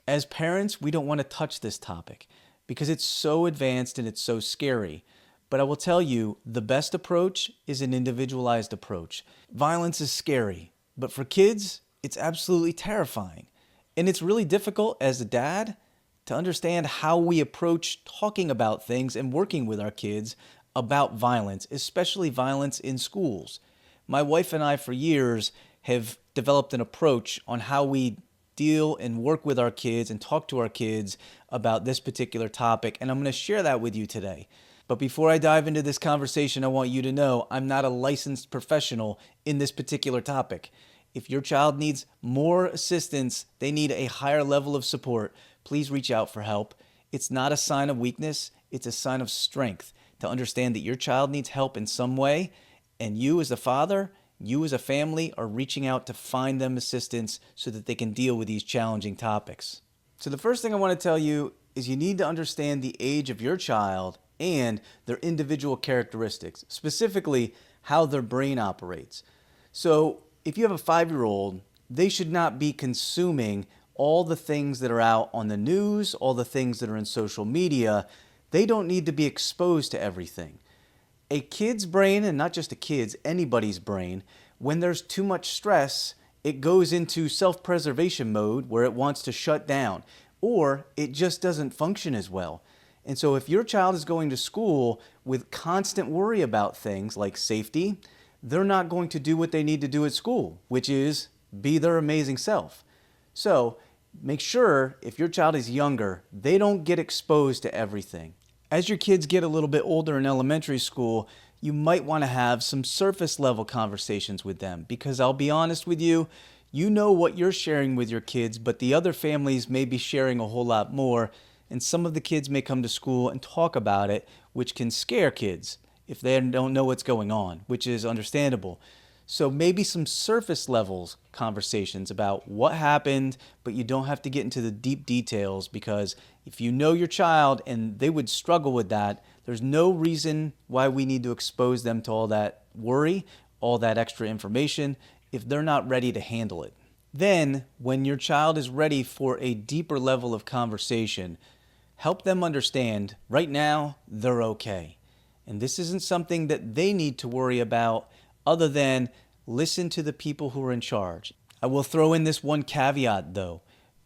As parents, we don't want to touch this topic because it's so advanced and it's so scary. But I will tell you, the best approach is an individualized approach. Violence is scary, but for kids, it's absolutely terrifying. And it's really difficult as a dad to understand how we approach talking about things and working with our kids about violence, especially violence in schools. My wife and I, for years, have developed an approach on how we deal and work with our kids and talk to our kids about this particular topic, and I'm going to share that with you today. But before I dive into this conversation, I want you to know I'm not a licensed professional in this particular topic. If your child needs more assistance, they need a higher level of support, please reach out for help. It's not a sign of weakness, it's a sign of strength to understand that your child needs help in some way, and you as a father, you as a family are reaching out to find them assistance so that they can deal with these challenging topics. So the first thing I want to tell you is you need to understand the age of your child and their individual characteristics, specifically how their brain operates. So if you have a 5-year-old, they should not be consuming all the things that are out on the news, all the things that are in social media. They don't need to be exposed to everything. A kid's brain, and not just a kid's, anybody's brain, when there's too much stress, it goes into self-preservation mode where it wants to shut down, or it just doesn't function as well. And so if your child is going to school with constant worry about things like safety, they're not going to do what they need to do at school, which is be their amazing self. So make sure if your child is younger, they don't get exposed to everything. As your kids get a little bit older in elementary school, you might want to have some surface level conversations with them because I'll be honest with you, you know what you're sharing with your kids, but the other families may be sharing a whole lot more, and some of the kids may come to school and talk about it, which can scare kids if they don't know what's going on, which is understandable. So maybe some surface levels conversations about what happened, but you don't have to get into the deep details because if you know your child and they would struggle with that, there's no reason why we need to expose them to all that worry, all that extra information if they're not ready to handle it. Then, when your child is ready for a deeper level of conversation, help them understand right now they're okay. And this isn't something that they need to worry about other than listen to the people who are in charge. I will throw in this one caveat though.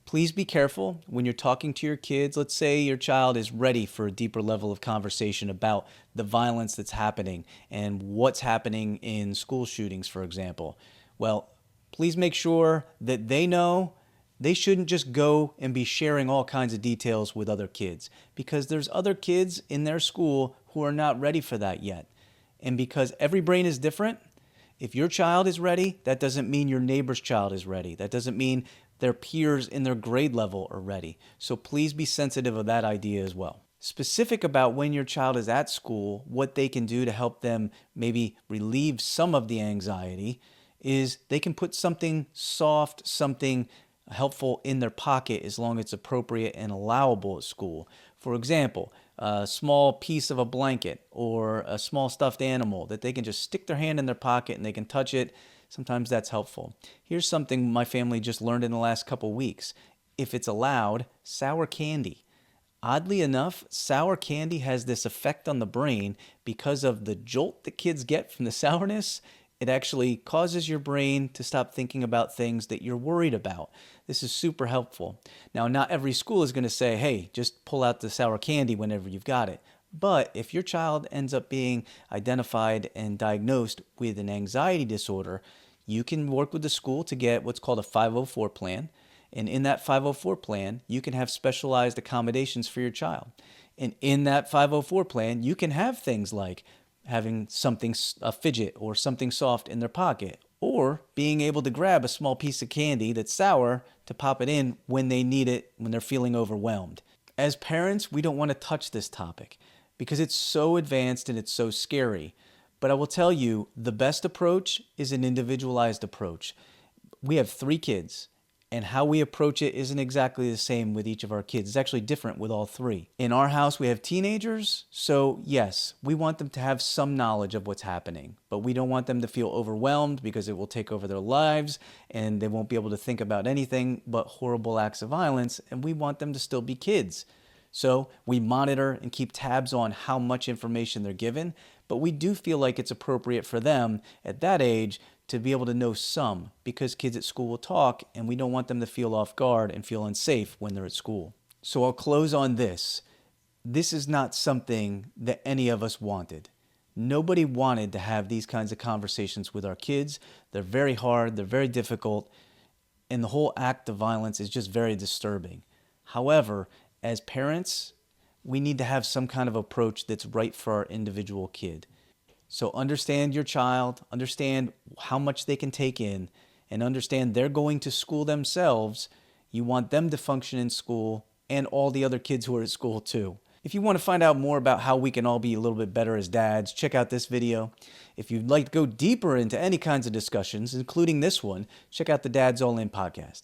Please be careful when you're talking to your kids. Let's say your child is ready for a deeper level of conversation about the violence that's happening and what's happening in school shootings, for example. Well, please make sure that they know they shouldn't just go and be sharing all kinds of details with other kids because there's other kids in their school who are not ready for that yet. And because every brain is different, if your child is ready, that doesn't mean your neighbor's child is ready. That doesn't mean their peers in their grade level are ready. So please be sensitive of that idea as well. Specific about when your child is at school, what they can do to help them maybe relieve some of the anxiety is they can put something soft, something helpful in their pocket as long as it's appropriate and allowable at school. For example, a small piece of a blanket or a small stuffed animal that they can just stick their hand in their pocket and they can touch it. Sometimes that's helpful. Here's something my family just learned in the last couple weeks. If it's allowed, sour candy. Oddly enough, sour candy has this effect on the brain because of the jolt that kids get from the sourness. It actually causes your brain to stop thinking about things that you're worried about. This is super helpful. Now, not every school is going to say, hey, just pull out the sour candy whenever you've got it. But if your child ends up being identified and diagnosed with an anxiety disorder, you can work with the school to get what's called a 504 plan. And in that 504 plan, you can have specialized accommodations for your child. And in that 504 plan, you can have things like having something, a fidget or something soft in their pocket, or being able to grab a small piece of candy that's sour to pop it in when they need it, when they're feeling overwhelmed. As parents, we don't want to touch this topic because it's so advanced and it's so scary. But I will tell you, the best approach is an individualized approach. We have 3 kids. And how we approach it isn't exactly the same with each of our kids. It's actually different with all three. In our house, we have teenagers, so yes, we want them to have some knowledge of what's happening, but we don't want them to feel overwhelmed because it will take over their lives and they won't be able to think about anything but horrible acts of violence, and we want them to still be kids. So we monitor and keep tabs on how much information they're given, but we do feel like it's appropriate for them at that age to be able to know some, because kids at school will talk and we don't want them to feel off guard and feel unsafe when they're at school. So I'll close on this. This is not something that any of us wanted. Nobody wanted to have these kinds of conversations with our kids. They're very hard, they're very difficult, and the whole act of violence is just very disturbing. However, as parents, we need to have some kind of approach that's right for our individual kid. So understand your child, understand how much they can take in, and understand they're going to school themselves. You want them to function in school and all the other kids who are at school too. If you want to find out more about how we can all be a little bit better as dads, check out this video. If you'd like to go deeper into any kinds of discussions, including this one, check out the Dads All In podcast.